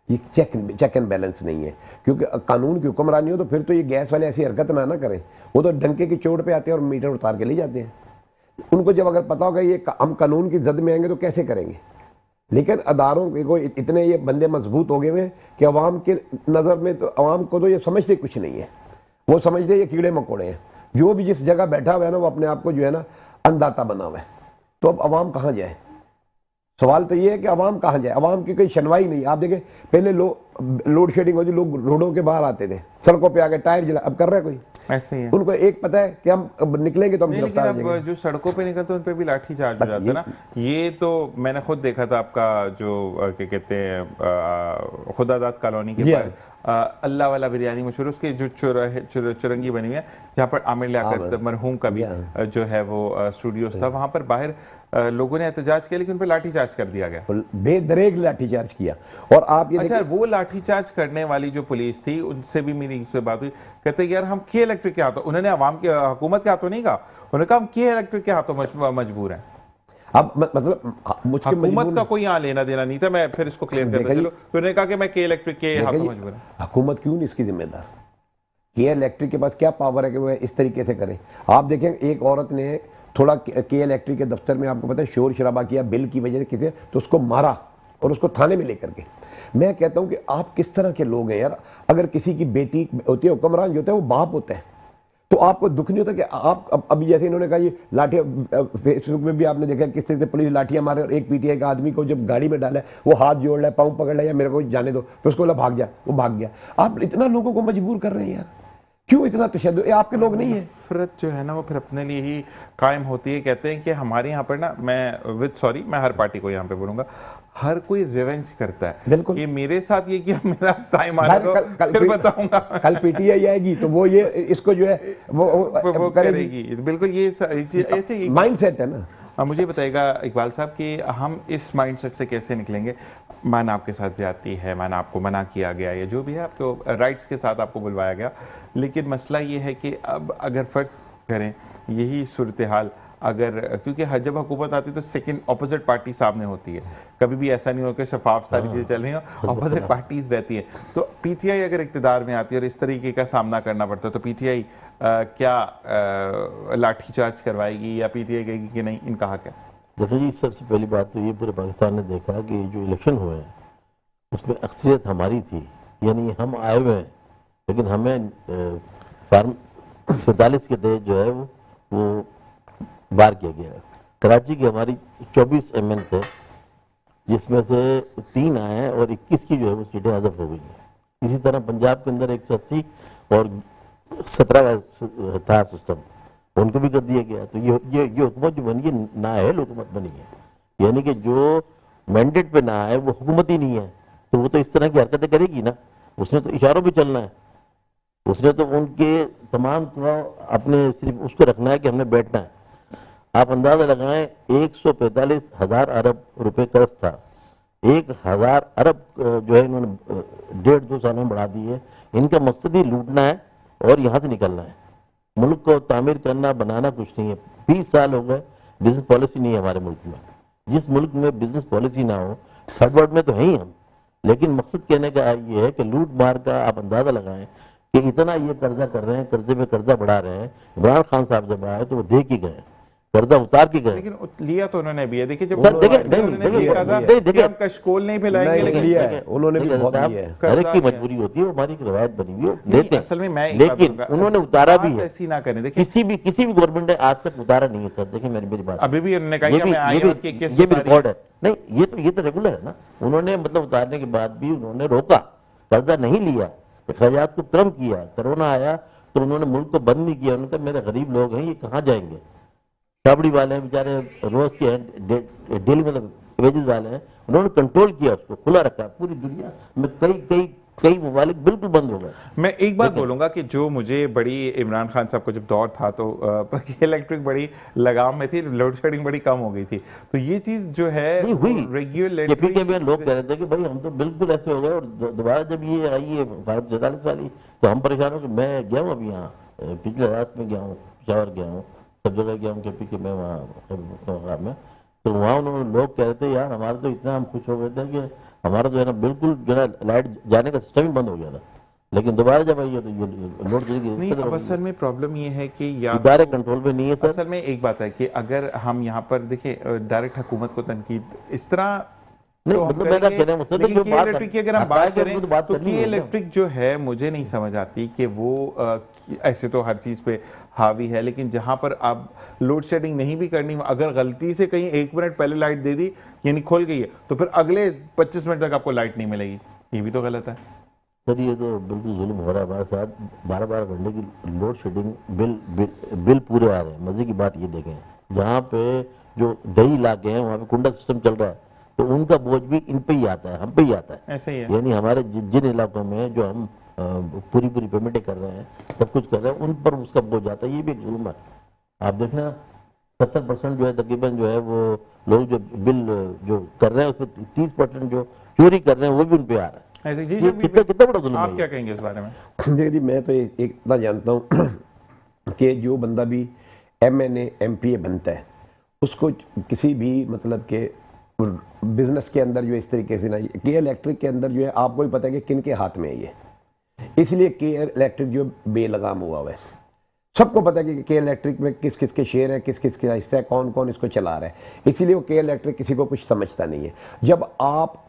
ये चेक एंड बैलेंस नहीं है, क्योंकि कानून की हुक्मरानी हो तो फिर तो ये गैस वाले ऐसी हरकत ना करें। वो तो डंके की चोट पे आते हैं और मीटर उतार के ले जाते हैं। उनको जब अगर पता होगा ये हम कानून की जद में आएंगे तो कैसे करेंगे? लेकिन अदारों को इतने ये बंदे मजबूत हो गए हैं कि अवाम के नज़र में तो अवाम को तो ये समझते कुछ नहीं है। वो समझते हैं ये कीड़े मकोड़े हैं। जो भी जिस जगह बैठा हुआ है ना, वो अपने आप को जो है ना अंधाता बना हुआ है। तो अब अवाम कहाँ जाए? सवाल तो ये है कि अवाम कहाँ जाए? अवाम की कोई सुनवाई नहीं। आप देखें, पहले लोड शेडिंग होती, लोग रोडों के बाहर आते थे, सड़कों पे आके टायर जला, अब कर रहा है कोई? ऐसे ही है। उनको एक पता है कि हम अब निकलेंगे तो हम नहीं, लेकिन गिरफ्तार हो अब जाएंगे। जो सड़कों पे निकलते हैं उन पे भी लाठी चार्ज हो बस जाता है ना। ये तो मैंने खुद देखा था, आपका जो क्या कहते हैं खुदादाद कॉलोनी के जी पास अल्लाह वाला बिरयानी मशहूर, उसके जो चुरंगी बनी हुई है जहाँ पर आमिर लियाकत मरहूम का भी जो है वो स्टूडियो था, वहाँ पर बाहर लोगों ने एहतजाज किया, लेकिन उन पर लाठीचार्ज कर दिया गया। बेदरेग लाठीचार्ज किया। और आप ये अच्छा, वो लाठीचार्ज करने वाली जो पुलिस थी, उनसे भी मेरी से बात हुई, कहते यार हम के इलेक्ट्रिक के हाथों, उन्होंने अवाम के हुकूमत के हाथों नहीं कहा, उन्होंने कहा हम के इलेक्ट्रिक के हाथों मजबूर हैं। अब मतलब मुझे हुकूमत का कोई यहाँ लेना देना नहीं था। मैं फिर इसको क्लियर करता चलो, उन्होंने कहा कि मैं के इलेक्ट्रिक के हाथों मजबूर हूं। हुकूमत क्यों नहीं इसकी जिम्मेदार? के इलेक्ट्रिक के पास क्या पावर है कि वो इस तरीके से करे? आप देखें, एक औरत ने थोड़ा के इलेक्ट्रिक के दफ्तर में, आपको पता है, शोर शराबा किया बिल की वजह से, किसी तो उसको मारा और उसको थाने में लेकर के। मैं कहता हूं कि आप किस तरह के लोग हैं यार। अगर किसी की बेटी होती है, हुक्मरान जो होता है वो बाप होता है, तो आपको दुख नहीं होता कि आप अभी जैसे इन्होंने कहा ये लाठी, फेसबुक में भी आपने देखा किस तरह से पुलिस लाठियां मारे, और एक पीटीआई का आदमी को जब गाड़ी में डाला है, वो हाथ जोड़ रहा है, पाँव पकड़ रहा है, या मेरे को जाने दो, फिर उसको बोला भाग जा, वो भाग गया। आप इतना लोगों को मजबूर कर रहे हैं यार, क्यों इतना तशद्दुद? आपके लोग नहीं है। नफरत जो है ना वो फिर अपने लिए ही कायम होती है। कहते हैं कि हमारे यहाँ पर ना, मैं हर पार्टी को यहाँ पे बोलूंगा, हर कोई रिवेंज करता है। बिल्कुल। ये मेरे साथ ये किया, मेरा टाइम आ रहा है, फिर बताऊंगा। कल पीटीआई आएगी तो वो ये इसको जो है वो करेगी। बिल्कुल, ये माइंडसेट है ना। मुझे बताइएगा इकबाल साहब कि हम इस माइंडसेट से कैसे निकलेंगे? माना आपके साथ ज्यादती है, माना आपको मना किया गया, या जो भी है, आपको राइट्स के साथ आपको बुलवाया गया, लेकिन मसला ये है कि अब अगर फर्ज करें यही सूरत हाल, अगर क्योंकि जब हुकूमत आती है तो सेकंड ऑपोजिट पार्टी सामने होती है, कभी भी ऐसा नहीं हो कि शफाफ सारी चीज़ें चल रही हो, ऑपोजिट पार्टीज रहती है। तो पीटीआई अगर इक़्तिदार में आती है और इस तरीके का सामना करना पड़ता है, तो पीटीआई क्या लाठीचार्ज करवाएगी, या पीटीआई कहेगी कि नहीं, इनका हक है? देखिए जी, सबसे पहली बात तो ये पूरे पाकिस्तान ने देखा कि जो इलेक्शन हुए हैं उसमें अक्सरियत हमारी थी, यानी हम आए हुए हैं, लेकिन हमें फार्म 47 के तहत जो है वो बार किया गया। कराची की हमारी 24 एमएन थे, जिसमें से 3 आए हैं और 21 की जो है वो सीटें हज़फ हो गई हैं। इसी तरह पंजाब के अंदर 180 और 17 था सिस्टम, उनको भी कर दिया गया। तो ये हुकूमत जो बनी है, नाअहल हुकूमत बनी है, यानी कि जो मैंडेट पे ना आए वो हुकूमत ही नहीं है, तो वो तो इस तरह की हरकतें करेगी ना। उसने तो इशारों पे चलना है, उसने तो उनके तमाम को अपने सिर्फ उसको रखना है कि हमने बैठना है। आप अंदाजा लगाएं, 145,000 अरब रुपए कर्ज था, 1,000 अरब जो है इन्होंने 1.5-2 सालों में बढ़ा दी है। इनका मकसद ही लूटना है और यहाँ से निकलना है। मुल्क को तामीर करना, बनाना कुछ नहीं है। 20 साल हो गए, बिजनेस पॉलिसी नहीं है हमारे मुल्क में। जिस मुल्क में बिजनेस पॉलिसी ना हो, थर्ड वर्ल्ड में तो है ही हम, लेकिन मकसद कहने का ये है कि लूट मार का आप अंदाजा लगाएं कि इतना ये कर्जा कर रहे हैं, कर्जे पे कर्जा बढ़ा रहे हैं। इमरान खान साहब जब आए तो वो दे के गए, कर्जा उतार के गए, लेकिन लिया तो उन्होंने भी है। देखिए, जब सर देखिए, देखिए हम कशकोल नहीं फैलाएंगे, लेकिन लिया है उन्होंने भी बहुत लिया है। हर एक की मजबूरी होती है, वो हमारी एक रवायत बनी हुई है, लेते हैं। असल में मैं लेकिन उन्होंने उतारा भी है। ऐसी ना करें। देखिए, किसी भी गवर्नमेंट ने आज तक उतारा नहीं है सर। देखिए मेरी बात, अभी भी उन्होंने कहा ये कि मैं आई और कि किस भी रिकॉर्ड है। नहीं, ये तो रेगुलर है ना। उन्होंने मतलब उतारने के बाद भी उन्होंने रोका, कर्जा नहीं लिया, अखराजात को कम किया। कोरोना आया तो उन्होंने मुल्क को बंद नहीं किया। उन्होंने कहा मेरे गरीब लोग हैं, ये कहाँ जाएंगे? छाबड़ी वाले हैं बेचारे, रोज के हैं, डेली मतलब वेजेस वाले हैं। उन्होंने कंट्रोल किया, उसको खुला रखा। पूरी दुनिया में कई ममालिक बिल्कुल बंद हो गए। मैं एक बात बोलूंगा कि जो मुझे बड़ी, इमरान खान साहब को जब दौर था तो इलेक्ट्रिक बड़ी लगाम में थी, लोड शेडिंग बड़ी कम हो गई थी, तो ये चीज जो है रेगुलेटरी के में लोग कह रहे थे कि भाई हम तो बिल्कुल ऐसे हो गए। और दोबारा जब ये आई है भारत 47 वाली, तो हम परेशान हो गए। मैं गया हूँ अभी यहाँ, पिछले रात में गया हूँ, पिशावर गया हूँ, सब जगह गया हूँ केपी के, मैं वहाँ में, तो वहाँ उन्होंने लोग कह रहे थे यार हमारे तो इतना हम खुश हो गए थे कि हमारा जो है ना बिल्कुल जो है लाइट जाने का सिस्टम ही बंद हो गया था। लेकिन दोबारा जब आई है तो ये लोड नहीं। अब असल में प्रॉब्लम ये है कि इदारे कंट्रोल में नहीं है सर। असल में एक बात है कि अगर हम यहाँ पर देखिए डायरेक्ट हुकूमत को तनकीद इस तरह नहीं, तो हम मतलब मेरा करेंगे, कहना मतलब लेकिन जो के बात इलेक्ट्रिक की अगर हम आप बात आएंगे करें तो बात तो करनी के है ना। इलेक्ट्रिक जो है मुझे नहीं समझ आती कि वो ऐसे तो हर चीज़ पे हावी है, लेकिन जहां पर आप लोड शेडिंग नहीं भी करनी, अगर गलती से कहीं 1 मिनट पहले लाइट दे दी यानी खुल गई है तो फिर अगले 25 मिनट तक आपको लाइट नहीं मिलेगी, ये भी तो गलत है। सर ये तो बिल्कुल जुल्म हो रहा है हमारे साथ। 12-12 घंटे की लोड शेडिंग, बिल पूरे आ रहे हैं। मजे की बात ये देखें, जहाँ पे जो दही इलाके हैं वहाँ पे कुंडा सिस्टम चल रहा है, तो उनका बोझ भी इन पे ही आता है, हम पे ही आता है। ऐसे ही है। यानी हमारे जिन इलाकों में जो हम पूरी पेमेंटें कर रहे हैं, सब कुछ कर रहे हैं, उन पर उसका बोझ आता है। ये भी एक जुल्म है। आप देखना 70% जो है तकरीबन जो है वो लोग जो बिल जो कर रहे हैं उसमें 30% जो चोरी कर रहे हैं वो भी उन पे आ रहा है। ऐसे जी ये जब कितना बड़ा जुल्म आप है क्या ये। कहेंगे इस बारे में? देखिए जी, मैं तो एक इतना जानता हूँ कि जो बंदा भी MNA MPA बनता है उसको किसी भी मतलब के बिजनेस के अंदर जो इस तरीके से नहीं, के इलेक्ट्रिक के अंदर जो है आपको भी पता है कि किन के हाथ में है ये, इसलिए के इलेक्ट्रिक जो बेलगाम हुआ है। सबको पता है कि के इलेक्ट्रिक में किस किस के शेयर है, किस किस का हिस्सा है, कौन कौन इसको चला रहा है, इसीलिए वो के इलेक्ट्रिक किसी को कुछ समझता नहीं है। जब आप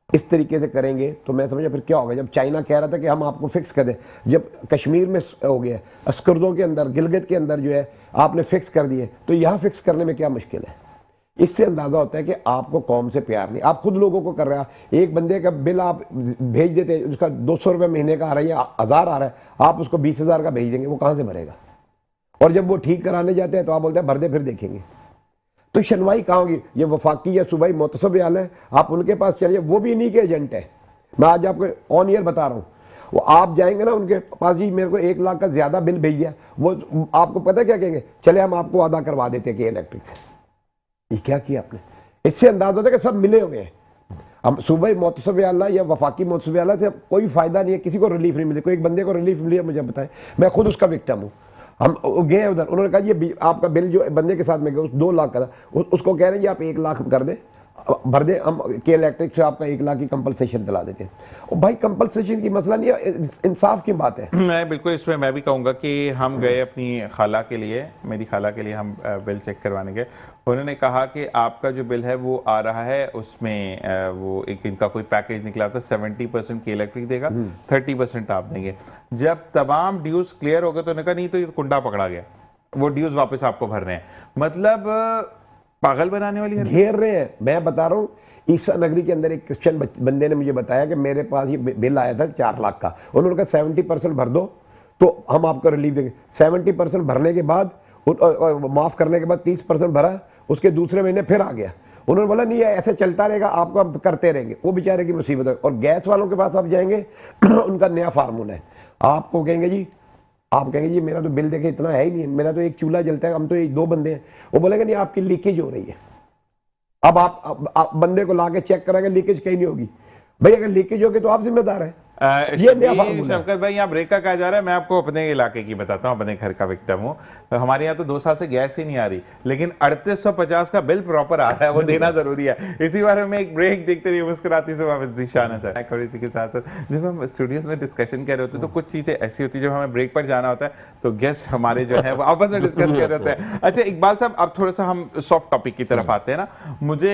इस तरीके से करेंगे तो मैं समझा फिर क्या होगा। जब चाइना कह रहा था कि हम आपको फिक्स कर दें, जब कश्मीर में हो गया, अस्करदों के अंदर, गिलगित के अंदर जो है आपने फिक्स कर दिए, तो यहाँ फिक्स करने में क्या मुश्किल है। इससे अंदाजा होता है कि आपको कौम से प्यार नहीं, आप खुद लोगों को कर रहे हैं। एक बंदे का बिल आप भेज देते, उसका 200 रुपये महीने का आ रहा है या 1000 आ रहा है, आप उसको 20,000 का भेज देंगे, वो कहाँ से भरेगा। और जब वो ठीक कराने जाते हैं तो आप बोलते हैं भर दे फिर देखेंगे। तो शनवाई कहाँ होगी। ये वफाकी या सूबाई मोतसब आल है, आप उनके पास चलिए, वो भी इन्हीं के एजेंट है। मैं आज आपको ऑन ईयर बता रहा हूँ, वो आप जाएंगे ना उनके पास, जी मेरे को 1 लाख का ज्यादा बिल भेज दिया, वो आपको पता क्या कहेंगे, चले हम आपको अदा करवा देते हैं के इलेक्ट्रिक से। ये क्या किया आपने। इससे अंदाजा होता है कि सब मिले हुए हैं। हम सूबाई मोतसब आला या वफाकी मोतसब आला से कोई फायदा नहीं है, किसी को रिलीफ नहीं मिले। कोई एक बंदे को रिलीफ मिली है मुझे बताएं, मैं खुद उसका विक्टिम हूँ। हम गए उधर, उन्होंने कहा ये आपका बिल जो बंदे के साथ में गया उस 2 लाख का था, उसको कह रहे हैं जी आप 1 लाख कर दें, भर दे, हम के इलेक्ट्रिक से आपका 1 लाख की कंपलसेशन दिला देते हैं। और भाई कंपलसेशन की मसला नहीं है, इंसाफ की बात है। मैं बिल्कुल इसमें मैं भी कहूँगा कि हम गए अपनी खाला के लिए, मेरी खाला के लिए हम बिल चेक करवाने गए। उन्होंने कहा कि आपका जो बिल है वो आ रहा है, उसमें वो एक इनका कोई पैकेज निकला था, 70% के इलेक्ट्रिक देगा, 30% आप देंगे। जब तमाम ड्यूज क्लियर हो गए तो उन्होंने कहा नहीं तो ये कुंडा पकड़ा गया, वो ड्यूज वापस आपको भरने हैं। मतलब पागल बनाने वाली है। घेर रहे हैं। मैं बता रहा हूँ, ईसा नगरी के अंदर एक क्रिश्चियन बंदे ने मुझे बताया कि मेरे पास ये बिल आया था 4 लाख का, उन्होंने कहा 70% भर दो तो हम आपको रिलीफ देंगे। 70% भरने के बाद माफ करने के बाद 30% भरा, उसके दूसरे महीने फिर आ गया। उन्होंने बोला नहीं ऐसे चलता रहेगा, आपको हम करते रहेंगे। वो बेचारे की मुसीबत है। और गैस वालों के पास आप जाएंगे उनका नया फार्मूला है, आपको कहेंगे जी, आप कहेंगे जी मेरा तो बिल देखे इतना है ही नहीं, मेरा तो एक चूल्हा जलता है, हम तो 2 बंदे हैं। वो बोलेंगे नहीं आपकी लीकेज हो रही है। अब आप बंदे को लाके चेक कराएंगे, लीकेज कहीं नहीं होगी। भाई अगर लीकेज होगी तो आप जिम्मेदार हैं। ये नया फार्मूला है। शफकत भाई यहाँ ब्रेक का कहा जा रहा है, मैं आपको अपने इलाके की बताता हूँ, अपने घर का विक्टिम हूँ। हमारे यहाँ तो 2 साल से गैस ही नहीं आ रही, लेकिन 3850 का बिल प्रॉपर आ रहा है, वो देना जरूरी है। इसी बारे में एक ब्रेक देखते रहिए मुस्कुराती से वापस जीशान सर। और इसी के साथ साथ जब हम स्टूडियोज में डिस्कशन कर रहे होते हैं तो कुछ चीजें ऐसी होती है, जब हमें ब्रेक पर जाना होता है तो गेस्ट हमारे जो है वो आपस में डिस्कस कर रहे होते हैं। अच्छा इकबाल साहब, अब थोड़ा सा हम सॉफ्ट टॉपिक की तरफ आते हैं ना। मुझे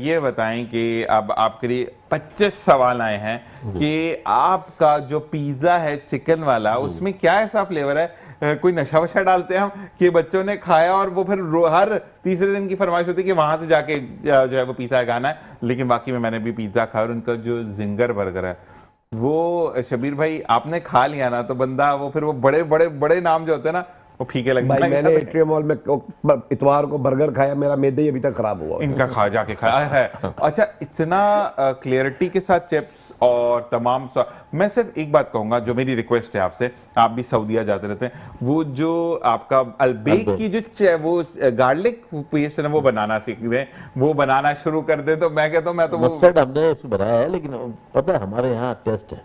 ये बताएं कि अब आपके लिए 25 सवाल आए हैं कि आपका जो पिज्जा है चिकन वाला, उसमें क्या ऐसा फ्लेवर है, कोई नशा वशा डालते हैं हम कि बच्चों ने खाया और वो फिर हर तीसरे दिन की फरमाइश होती है कि वहां से जाके जो है वो पिज्जा खाना है। लेकिन बाकी में मैंने भी पिज्जा खाया और उनका जो जिंगर बर्गर है वो, शबीर भाई आपने खा लिया ना तो बंदा वो फिर वो बड़े बड़े बड़े नाम जो होते हैं ना वो फीके लगने भाई मैंने एट्रियम मॉल में इतवार को बर्गर खाया, मेरा मैदा ही अभी तक खराब हुआ। इनका खा जाके खाया है। अच्छा इतना क्लियरिटी के साथ चिप्स और तमाम मैं सिर्फ एक बात कहूंगा, जो मेरी रिक्वेस्ट है आपसे, आप भी सऊदीया जाते रहते हैं, वो जो आपका अलबेक की जो वो गार्लिक पेस्ट है ना वो बनाना सीख दें, वो बनाना शुरू कर दे तो मैं कहता हूँ मैं तो मस्टर्ड हमने बनाया है, लेकिन पता है हमारे यहाँ टेस्ट है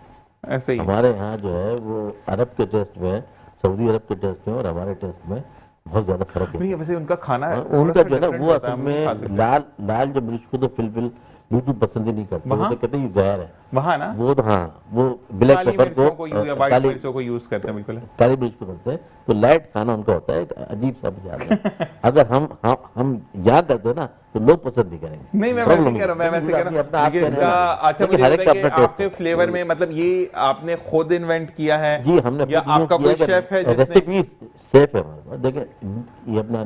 ऐसे ही। हमारे यहाँ जो है वो अरब के टेस्ट में, सऊदी अरब के टेस्ट में और हमारे टेस्ट में बहुत ज्यादा फर्क है। नहीं वैसे उनका खाना है उनका जो है ना वो असल में लाल लाल जो मिर्च को तो फिल बिल्कुल पसंद ही नहीं करते, वो वहाँ? तो कहते हैं ये जहर है। वहाँ ना वो तो हाँ, वो ब्लैक काली पेपर मिर्चों को को या व्हाइट काली मिर्चों को यूज करते हैं बिल्कुल। काली मिर्च को करते हैं, तो लाइट खाना उनका होता है, एक अजीब सा मजा आता है। अगर हम यहाँ करते हैं ना तो लोग पसंद नहीं करेंगे। नहीं मैं वैसे Problem ही कह रहा हूँ, मैं वैसे कह रहा हूँ, अपना आप लेकिन कहने वाला है। अच्छा लेकिन मुझे हर एक का बताइए अपना टेस्ट आपके है। फ्लेवर में मतलब ये आपने खुद इन्वेंट किया है जी हमने या आपका कोई शेफ है जिसने रेसिपी सेफ है हमारे पास। देखिए ये अपना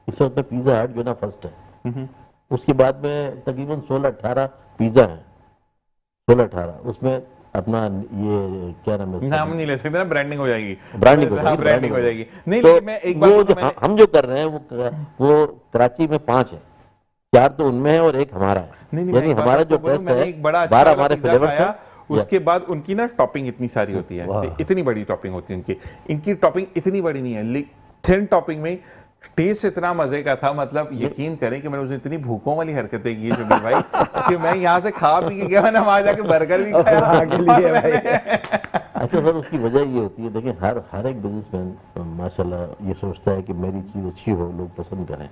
इस वक्त पिज्जा हट जो ना फर्स्ट है, उसके बाद में तकरीबन 16-18 पिज्जा है, 16-18 उसमें अपना ये क्या नाम है उसका? नाम नहीं ले सकते ना, ब्रांडिंग हो जाएगी। ब्रांडिंग हो हाँ, जाएगी, ब्रांडिंग हो जाएगी। नहीं तो लेकिन मैं एक बात वो बोलूं, जो मैंने हम जो कर रहे हैं वो कराची में 5 है, 4 तो उनमें है और एक हमारा है। नहीं नहीं मैं यानी एक बात हमारा आपको जो बोलूं, टेस्ट मैंने है एक बड़ा अच्छा 12 वाला हमारे पिज्जा फ्लेवर्स खाया, है। उसके बाद उनकी ना टॉपिंग इतनी सारी होती है, इतनी बड़ी टॉपिंग होती है उनकी, इनकी टॉपिंग इतनी बड़ी नहीं है, थिन टॉपिंग में टेस्ट इतना मजे का था, मतलब यकीन करें कि मैंने उसने इतनी भूखों वाली हरकतें की है शबीर भाई कि मैं यहाँ से खा पी के गया, मैंने वहां जाके बर्गर भी खाया के लिए और भाई। अच्छा सर, उसकी वजह ये होती है, देखिए हर एक बिजनेसमैन माशाल्लाह ये सोचता है कि मेरी चीज़ अच्छी हो, लोग पसंद करें।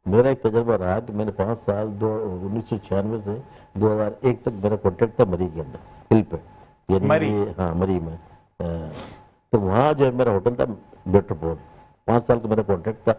मेरा एक तजर्बा रहा कि मैंने 5 साल 1996 से 2001 तक मेरा कॉन्ट्रैक्ट था मरी के अंदर, हिल पे, यानी मरी? हाँ मरी में। तो वहाँ जो है मेरा होटल था मेट्रोपोल, 5 साल का मेरा कॉन्ट्रैक्ट था।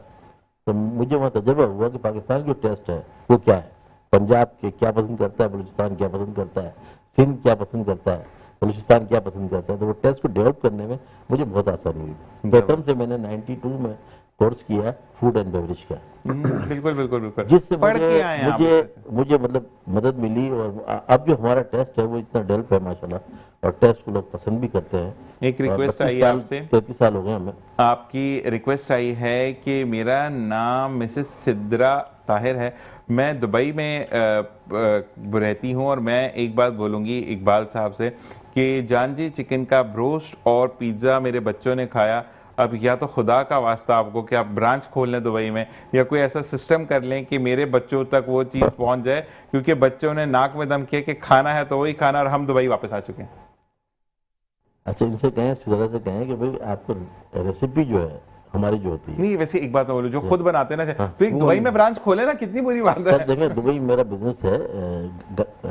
तो मुझे वहाँ तजर्बा हुआ कि पाकिस्तान जो टेस्ट है वो क्या है, पंजाब के क्या पसंद करता है, बलूचिस्तान क्या पसंद करता है, सिंध क्या पसंद करता है, बलूचिस्तान क्या पसंद करता है। तो वो टेस्ट को डेवलप करने में मुझे बहुत आसानी हुई। प्रथम से मैंने 92 में कोर्स किया फूड एंड बेवरेज का, बिल्कुल बिल्कुल बिल्कुल जिससे पढ़ के आए हैं आप मुझे इससे। मुझे मतलब मदद मिली। और अब जो हमारा टेस्ट है वो इतना डेवलप है माशाल्लाह, और टेस्ट को लोग पसंद भी करते हैं। एक रिक्वेस्ट आई है आपसे, 33 साल हो गए हमें। आपकी रिक्वेस्ट आई है कि मेरा नाम मिसेस सिद्रा ताहिर है, मैं दुबई में रहती हूँ, और मैं एक बात बोलूँगी इकबाल साहब से कि जानजी चिकन का ब्रोस्ट और पिज़्ज़ा मेरे बच्चों ने खाया। अब या तो खुदा का वास्ता आपको कि आप ब्रांच खोल लें दुबई में, या कोई ऐसा सिस्टम कर लें कि मेरे बच्चों तक वो चीज़ पहुंच जाए, क्योंकि बच्चों ने नाक में दम किया कि खाना है तो वही खाना, और हम दुबई वापस आ चुके हैं। अच्छा इनसे कहें, सिद्रा से कहें कि भाई आपको रेसिपी जो है हमारी जो होती है। नहीं वैसे एक बात मैं बोलूं, जो खुद बनाते हैं ना, हाँ, तो एक दुबई में ब्रांच खोले ना, कितनी बुरी बात सर है। देखिए दुबई मेरा बिजनेस है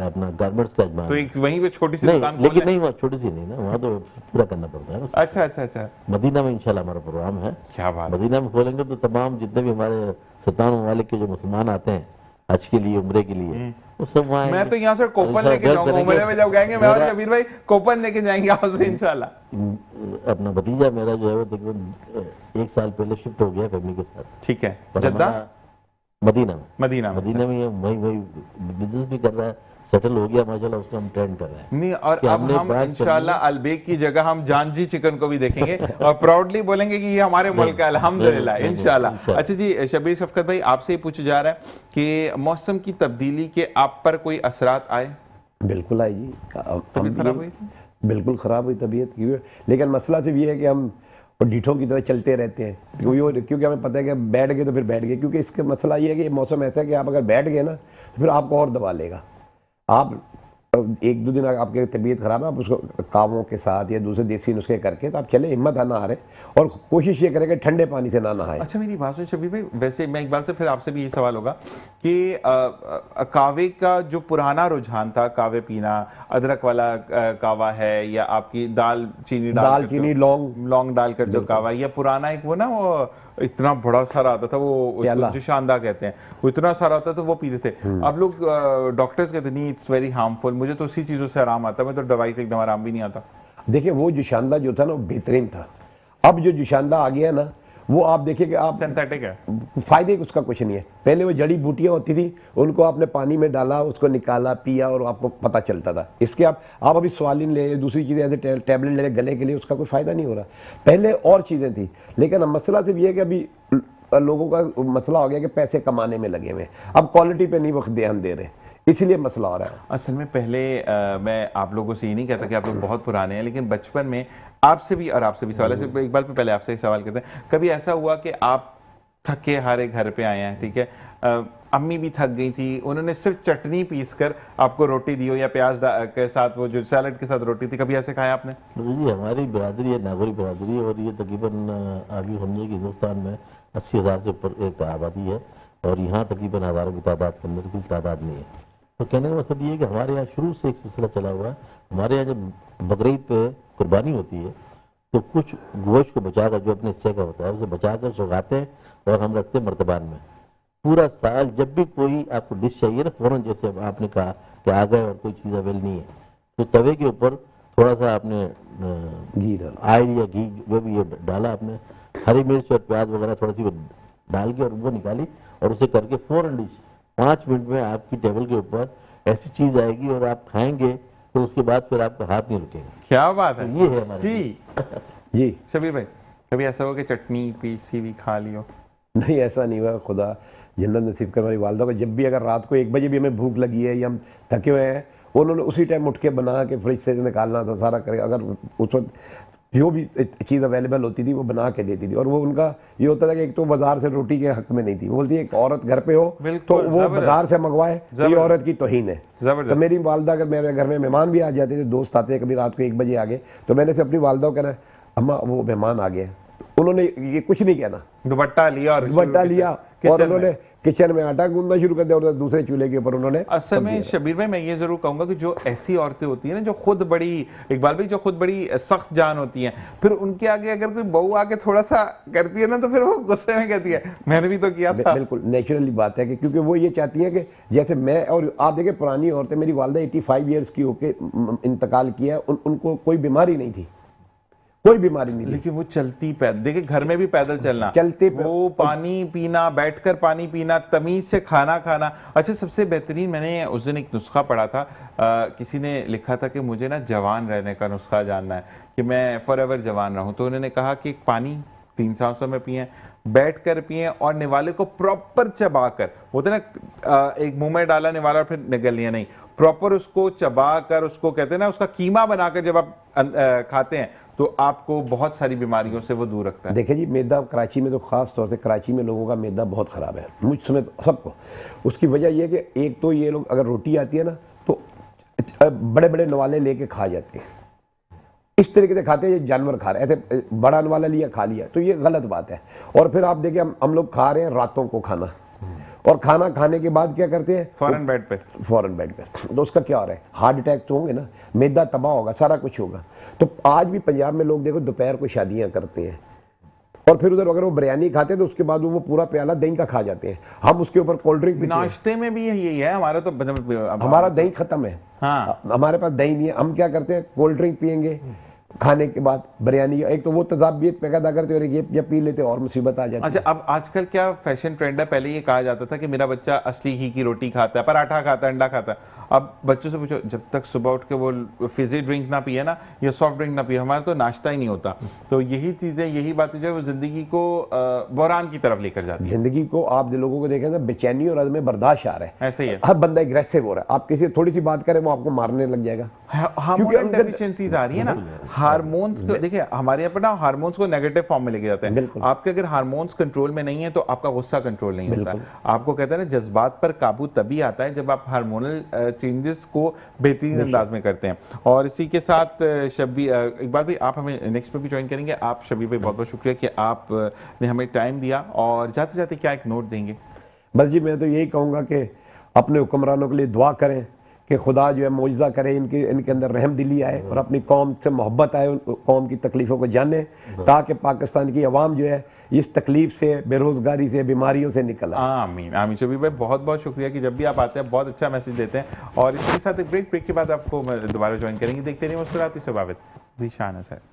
अपना गारमेंट्स का अजमान। तो एक वहीं पे छोटी सी नहीं दुकान खोल लेकिन लें। नहीं, वहाँ छोटी सी नहीं ना, वहाँ तो पूरा करना पड़ता है ना। अच्छा अच्छा अच्छा, मदीना में इंशाल्लाह हमारा प्रोग्राम है। क्या बात। मदीना में खोलेंगे तो तमाम जितने भी हमारे 57 ममालिक के जो मुसलमान आते हैं हज के लिए, उम्रे के लिए, वो सब वहाँ मैं तो यहाँ से कोपन लेके जाऊंगा, उम्रे में जब गएंगे मैं और शबीर भाई कोपन लेके जाएंगे आपसे इंशाल्लाह। अपना भतीजा मेरा जो है वो तकरीबन 1 साल पहले शिफ्ट हो गया फैमिली के साथ। ठीक है, पर जद्दा हमारा मदीना में मदीना में ये वही बिजनेस भी कर रहा है, सेटल हो गया माशाल्लाह, उसको हम ट्रेंड कर रहे हैं। नहीं, और कि अब हमने हम branch इंशाल्लाह अलबेक की जगह हम जानजी चिकन को भी देखेंगे और प्राउडली बोलेंगे कि ये हमारे मुल्क का अल्हम्दुलिल्लाह नहीं, इंशाल्लाह। इंशाल्लाह। अच्छा जी शबीर शफकत भाई, आपसे ही पूछा जा रहा है कि मौसम की तब्दीली के आप पर कोई असरात आए? बिल्कुल आई जी। तबीयत खराब हुई थी? बिल्कुल ख़राब हुई तबीयत, लेकिन मसला सिर्फ ये है कि हम ढीठों की तरह चलते रहते हैं, क्योंकि हमें पता है कि बैठ गए तो फिर बैठ गए। क्योंकि इसका मसला ये है कि मौसम ऐसा है कि आप अगर बैठ गए ना तो फिर आपको और दबा लेगा। आप 1-2 दिन आपकी तबीयत ख़राब है, आप उसको कामों के साथ या दूसरे देसी नुस्खे करके तो आप चले, हिम्मत ना हारे, और कोशिश ये करें कि ठंडे पानी से ना नहाए। अच्छा मेरी बात सुनिए शबीर भाई, वैसे मैं इकबाल से फिर आपसे भी ये सवाल होगा कि कावे का जो पुराना रुझान था, कावे पीना, अदरक वाला कावा है, या आपकी दाल चीनी लौंग डालकर जो कावा, या पुराना एक वो ना वो इतना बड़ा सारा आता था, वो उसको जो शानदार कहते हैं, वो इतना सारा होता था, वो पीते थे। अब लोग डॉक्टर्स कहते नहीं इट्स वेरी हार्मफुल, मुझे तो उसी चीज़ों से आराम आता है, मैं तो दवाई से एकदम आराम भी नहीं आता। देखिए वो जोशानदा जो था ना वो बेहतरीन था। अब जो जोशानदा आ गया ना वो आप देखिए कि आप सिंथेटिक है, फायदे उसका कुछ नहीं है। पहले वो जड़ी बूटियां होती थी, उनको आपने पानी में डाला, उसको निकाला, पिया, और आपको पता चलता था। इसके आप अभी स्वालिन ले, दूसरी चीज़ें ऐसे टैबलेट ले गले के लिए, उसका कोई फ़ायदा नहीं हो रहा। पहले और चीज़ें थी, लेकिन अब मसला सिर्फ ये है कि अभी लोगों का मसला हो गया कि पैसे कमाने में लगे हुए, अब क्वालिटी पे नहीं वक्त ध्यान दे रहे, इसलिए मसला हो रहा है। असल में पहले मैं आप लोगों से ये नहीं कहता कि आप लोग बहुत पुराने हैं, लेकिन बचपन में आपसे भी और आपसे भी सवाल है, सिर्फ इकबाल पे पहले आपसे एक सवाल करते हैं, कभी ऐसा हुआ कि आप थके हारे घर पे आए हैं, ठीक है, अम्मी भी थक गई थी, उन्होंने सिर्फ चटनी पीस कर आपको रोटी दी हो, या प्याज के साथ वो जो सैलड के साथ रोटी थी, कभी ऐसे खाया आपने? जी हमारी बिरादरी है नागौरी बिरादरी, और ये तकरीबन आगे समझे कि हिंदुस्तान में 80,000 से ऊपर एक आबादी है, और यहाँ तकरीबन हज़ारों की तादाद के अंदर कोई तादाद नहीं है। तो कहने का मकसद ये है कि हमारे यहाँ शुरू से एक सिलसिला चला हुआ है। हमारे यहाँ जब बकरीद पे कुर्बानी होती है तो कुछ गोश्त को बचाकर, जो अपने हिस्से का होता है उसे बचाकर सुखाते हैं और हम रखते हैं मर्तबान में। पूरा साल जब भी कोई आपको डिश चाहिए ना, फौरन जैसे आपने कहा कि आ गए और कोई चीज़ अवेल नहीं है, तो तवे के ऊपर थोड़ा सा आपने घी डाल, ऑयल या घी जो भी ये डाला आपने, हरी मिर्च और प्याज वगैरह थोड़ी सी वो डाल के और वो निकाली और उसे करके फौरन डिश 5 मिनट में आपकी टेबल के ऊपर ऐसी चीज़ आएगी और आप खाएंगे तो उसके बाद फिर आपका हाथ नहीं रुकेगा। क्या बात है, तो ये है हमारे जी जी शबीर भाई, कभी ऐसा हो कि चटनी पीसी हुई खा लियो? नहीं, ऐसा नहीं हुआ। खुदा जन्नत नसीब कर हमारी वालदा को, जब भी अगर रात को 1 बजे भी हमें भूख लगी है या हम थके हुए हैं, उन्होंने उसी टाइम उठ के बना के फ्रिज से निकालना था सारा करे। अगर उस वक्त जो भी चीज़ अवेलेबल होती थी वो बना के देती थी। और वो उनका ये होता था कि एक तो बाजार से रोटी के हक में नहीं थी, वो बोलती है एक औरत घर पे हो तो बिल्कुल, वो जबरदस्त। बाजार से मंगवाए तो ये औरत की तौहीन है। जबरदस्त। तो मेरी वालदा, अगर मेरे घर में मेहमान भी आ जाते थे, दोस्त आते हैं कभी रात को 1 बजे आ गए, तो मैंने से अपनी वालदा को कहना, अम्मा वो मेहमान आ गए, उन्होंने ये कुछ नहीं कहना, दुपट्टा लिया और दुपट्टा लिया किचन और में। उन्होंने किचन में आटा गूंदना शुरू कर दिया और दूसरे चूल्हे के ऊपर उन्होंने असल में शबीर भाई मैं ये जरूर कहूंगा कि जो ऐसी औरतें होती हैं ना, जो खुद बड़ी, इकबाल भाई, जो खुद बड़ी सख्त जान होती हैं, फिर उनके आगे अगर कोई बहू आके थोड़ा सा करती है ना तो फिर वो गुस्से में कहती है मैंने भी तो किया था। बिल्कुल नेचुरली बात है कि क्योंकि वो ये चाहती हैं कि जैसे मैं, और आप देखिए पुरानी औरतें, मेरी वालदा 85 ईयर्स की होके इंतकाल किया, उनको कोई बीमारी नहीं थी, कोई बीमारी नहीं थी। लेकिन वो चलती पैदल, देखिए घर में भी पैदल चलना, चलते वो पानी पीना, बैठकर पानी पीना, तमीज से खाना खाना। अच्छा, सबसे बेहतरीन, मैंने उस दिन एक नुस्खा पढ़ा था, किसी ने लिखा था कि मुझे ना जवान रहने का नुस्खा जानना है कि मैं फॉर एवर जवान रहूं, तो उन्होंने कहा कि पानी 3 सांसों में पिए, बैठ कर पिए और निवाले को प्रॉपर चबा कर, होता है ना एक मुंह में डाला निवाला और फिर निगल लिया, नहीं, प्रॉपर उसको चबा कर, उसको कहते हैं ना उसका कीमा बनाकर जब आप खाते हैं तो आपको बहुत सारी बीमारियों से वो दूर रखता है। देखिए जी, मैदा कराची में तो ख़ास तौर से कराची में लोगों का मैदा बहुत ख़राब है, मुझ समेत सबको। उसकी वजह यह है कि एक तो ये लोग, अगर रोटी आती है ना तो बड़े बड़े नवाले लेके खा जाते हैं, इस तरीके से खाते हैं ये जानवर खा रहे हैं, ऐसे बड़ा नवाला लिया खा लिया, तो ये गलत बात है। और फिर आप देखिए हम लोग खा रहे हैं रातों को खाना, और खाना खाने के बाद क्या करते हैं, फौरन बेड पे, फौरन बेड पे, तो उसका क्या हो रहा है, हार्ट अटैक तो होंगे ना, मैदा तबाह होगा, सारा कुछ होगा। तो आज भी पंजाब में लोग देखो दोपहर को शादियां करते हैं और फिर उधर अगर वो बिरयानी खाते हैं तो उसके बाद वो पूरा प्याला दही का खा जाते हैं, हम उसके ऊपर कोल्ड ड्रिंक पीते हैं। नाश्ते में भी यही है हमारा, तो हमारा दही खत्म है, हाँ, हमारे पास दही नहीं है, हम क्या करते हैं कोल्ड ड्रिंक पियेंगे खाने के बाद बिरयानी, एक तो वो तजाबियत पैदा करते और ये जब पी लेते और मुसीबत आ जाती है। अच्छा, अब आजकल क्या फैशन ट्रेंड है, पहले ये कहा जाता था कि मेरा बच्चा असली घी की रोटी खाता है, पराठा खाता है, अंडा खाता है। अब बच्चों से पूछो, जब तक सुबह उठ के वो फिजी ड्रिंक ना पिए ना या सॉफ्ट ड्रिंक ना पिए, हमारा तो नाश्ता ही नहीं होता। तो यही चीजें, यही बातें जो है वो जिंदगी को बहरान की तरफ लेकर जाती है। जिंदगी को आप लोगों को देखें ना, बेचैनी और अदम बर्दाश्त आ रहा है, ऐसे ही है, हर बंदा एग्रेसिव हो रहा है, आप किसी थोड़ी सी बात करें वो आपको मारने लग जाएगा। हार्मोनल डेफिशिएंसीज आ रही है ना, हार्मोन्स को देखिए, हमारे यहाँ पर ना हार्मोन्स को नेगेटिव फॉर्म में लेके जाते हैं। आपके अगर हार्मोन्स कंट्रोल में नहीं है तो आपका गुस्सा कंट्रोल नहीं होता है। आपको कहते हैं ना, जज्बात पर काबू तभी आता है जब आप हार्मोनल चेंजेस को बेहतरीन अंदाज में करते हैं। और इसी के साथ शबीर, इकबाल भाई आप हमें नेक्स्ट पे भी ज्वाइन करेंगे। आप शबीर भाई बहुत बहुत शुक्रिया कि आपने हमें टाइम दिया। और जाते जाते क्या एक नोट देंगे? बस जी, मैं तो यही कहूँगा कि अपने हुक्मरानों के लिए दुआ करें कि खुदा जो है मौजज़ा करे, इनके अंदर रहम दिली आए और अपनी कौम से मोहब्बत आए, कौम की तकलीफ़ों को जाने, ताकि पाकिस्तान की अवाम जो है इस तकलीफ से, बेरोज़गारी से, बीमारियों से निकल आए। आमीन आमीन। शबीर भाई बहुत बहुत शुक्रिया कि जब भी आप आते हैं बहुत अच्छा मैसेज देते हैं। और इसके साथ एक ब्रेक के बाद आपको दोबारा ज्वाइन करेंगे। देखते रहिए मुस्कुराती से बावित। जी शान है सर।